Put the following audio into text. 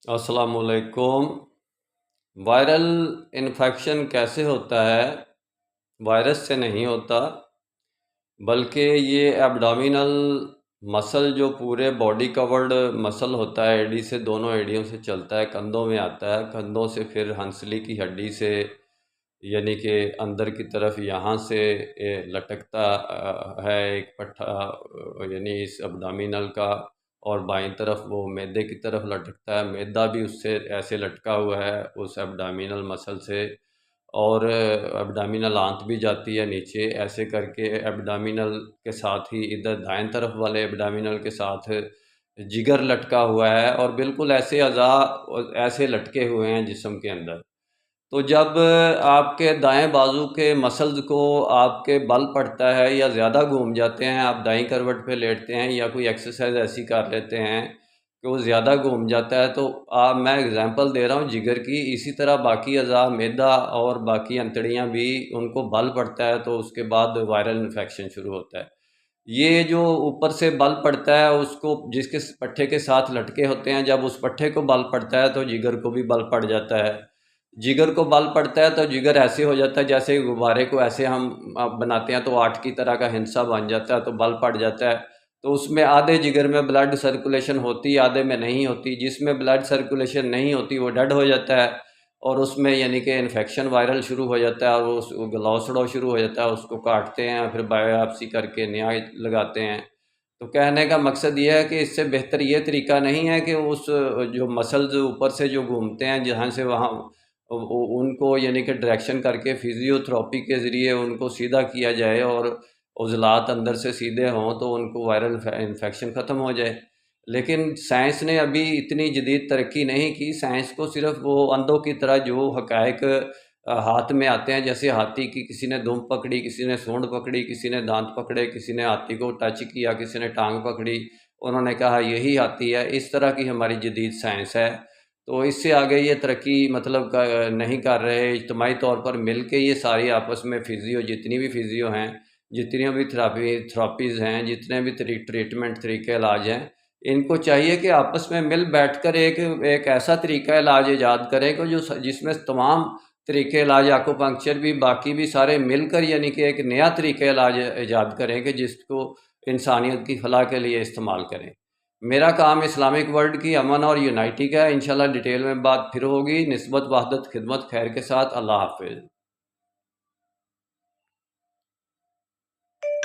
السلام علیکم۔ Viral infection کیسے ہوتا ہے؟ وائرس سے نہیں ہوتا، بلکہ یہ ایبڈومینل مسل جو پورے باڈی کورڈ مسل ہوتا ہے، ایڑی سے دونوں ایڑیوں سے چلتا ہے، کندھوں میں آتا ہے، کندھوں سے پھر ہنسلی کی ہڈی سے یعنی کہ اندر کی طرف یہاں سے لٹکتا ہے ایک پٹھا، یعنی اس ایبڈومینل کا، اور بائیں طرف وہ معدے کی طرف لٹکتا ہے، معدہ بھی اس سے ایسے لٹکا ہوا ہے اس ایبڈومینل مسل سے، اور ایبڈومینل آنت بھی جاتی ہے نیچے، ایسے کر کے ایبڈومینل کے ساتھ ہی ادھر دائیں طرف والے ایبڈومینل کے ساتھ جگر لٹکا ہوا ہے، اور بالکل ایسے اعضاء ایسے لٹکے ہوئے ہیں جسم کے اندر۔ تو جب آپ کے دائیں بازو کے مسلز کو آپ کے بل پڑتا ہے یا زیادہ گھوم جاتے ہیں، آپ دائیں کروٹ پہ لیٹتے ہیں یا کوئی ایکسرسائز ایسی کر لیتے ہیں کہ وہ زیادہ گھوم جاتا ہے، تو میں اگزامپل دے رہا ہوں جگر کی، اسی طرح باقی اعضاء معدہ اور باقی انتڑیاں بھی ان کو بل پڑتا ہے تو اس کے بعد وائرل انفیکشن شروع ہوتا ہے۔ یہ جو اوپر سے بل پڑتا ہے اس کو جس کے پٹھے کے ساتھ لٹکے ہوتے ہیں، جب اس پٹھے کو بل پڑتا ہے تو جگر کو بھی بل پڑ جاتا ہے۔ جگر کو بل پڑتا ہے تو جگر ایسے ہو جاتا ہے جیسے غبارے کو ایسے ہم بناتے ہیں تو آٹ کی طرح کا ہندسہ بن جاتا ہے، تو بل پڑ جاتا ہے۔ تو اس میں آدھے جگر میں بلڈ سرکولیشن ہوتی، آدھے میں نہیں ہوتی، جس میں بلڈ سرکولیشن نہیں ہوتی وہ ڈیڈ ہو جاتا ہے، اور اس میں یعنی کہ انفیکشن وائرل شروع ہو جاتا ہے، اور وہ گلاؤ سڑو شروع ہو جاتا ہے، اس کو کاٹتے ہیں، پھر بایوپسی کر کے نیا لگاتے ہیں۔ تو کہنے کا مقصد یہ ہے کہ اس سے بہتر یہ طریقہ نہیں ہے کہ اس جو مسلز اوپر سے جو گھومتے ہیں جہاں سے وہاں ان کو یعنی کہ ڈائریکشن کر کے فزیو تھراپی کے ذریعے ان کو سیدھا کیا جائے اور عضلات اندر سے سیدھے ہوں تو ان کو وائرل انفیکشن ختم ہو جائے۔ لیکن سائنس نے ابھی اتنی جدید ترقی نہیں کی، سائنس کو صرف وہ اندھوں کی طرح جو حقائق ہاتھ میں آتے ہیں، جیسے ہاتھی کی کسی نے دم پکڑی، کسی نے سونڈ پکڑی، کسی نے دانت پکڑے، کسی نے ہاتھی کو ٹچ کیا، کسی نے ٹانگ پکڑی، انہوں نے کہا یہی ہاتھی ہے، اس طرح کی ہماری جدید سائنس ہے۔ تو اس سے آگے یہ ترقی مطلب نہیں کر رہے، اجتماعی طور پر مل کے یہ ساری آپس میں فزیو جتنی بھی فزیو ہیں، جتنی بھی تھراپیز ہیں، جتنے بھی ٹریٹمنٹ طریقہ علاج ہیں، ان کو چاہیے کہ آپس میں مل بیٹھ کر ایک ایسا طریقہ علاج ایجاد کریں کہ جس میں تمام طریقہ علاج آکوپنکچر بھی باقی بھی سارے مل کر یعنی کہ ایک نیا طریقہ علاج ایجاد کریں کہ جس کو انسانیت کی فلاح کے لیے استعمال کریں۔ میرا کام اسلامک ورلڈ کی امن اور یونائٹی کا ہے، انشاءاللہ ڈیٹیل میں بات پھر ہوگی۔ نسبت وحدت خدمت خیر کے ساتھ، اللہ حافظ۔